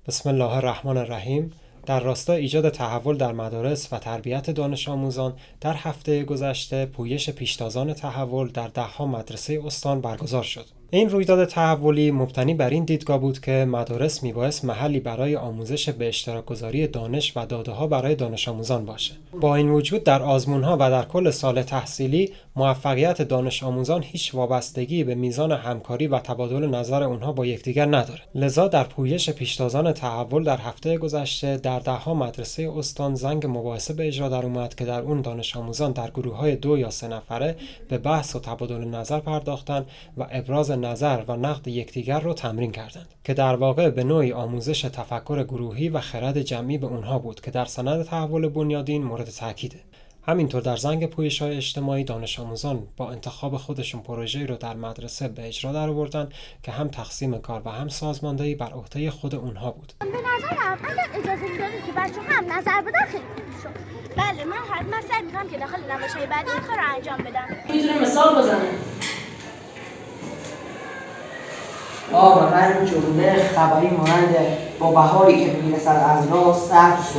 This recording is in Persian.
بسم الله الرحمن الرحیم. در راستای ایجاد تحول در مدارس و تربیت دانش آموزان در هفته گذشته پویش پیشتازان تحول در ده‌ها مدرسه استان برگزار شد. این رویداد تحولی مبتنی بر این دیدگاه بود که مدارس میبایست محلی برای آموزش به اشتراک گذاری دانش و داده‌ها برای دانش آموزان باشه. با این وجود در آزمون‌ها و در کل سال تحصیلی موفقیت دانش آموزان هیچ وابستگی به میزان همکاری و تبادل نظر اونها با یکدیگر نداره. لذا در پویش پیشتازان تحول در هفته گذشته در ده‌ها مدرسه استان زنگ مباحثه به اجرا در اومد که در اون دانش آموزان در گروه‌های 2 یا 3 نفره به بحث و تبادل نظر پرداختند و ابراز نظر و نقد یکدیگر رو تمرین کردند که در واقع به نوعی آموزش تفکر گروهی و خرد جمعی به اونها بود که در سند تحول بنیادین مورد تاکیده. همینطور در زنگ پویش‌های اجتماعی دانش آموزان با انتخاب خودشون پروژه‌ای رو در مدرسه به اجرا درآوردن که هم تقسیم کار و هم سازماندهی بر عهده خود اونها بود. به نظرم اگر اجازه میدادید که بچه هم نظر بدن خیلی خوب شد. بله من حتما سعی می‌کنم که داخل نمایش‌های بعدی این کار رو انجام بدم. میتونه مثال بزنه. من جمله خبری مانند با بهاری که میرسد از راه سبز شد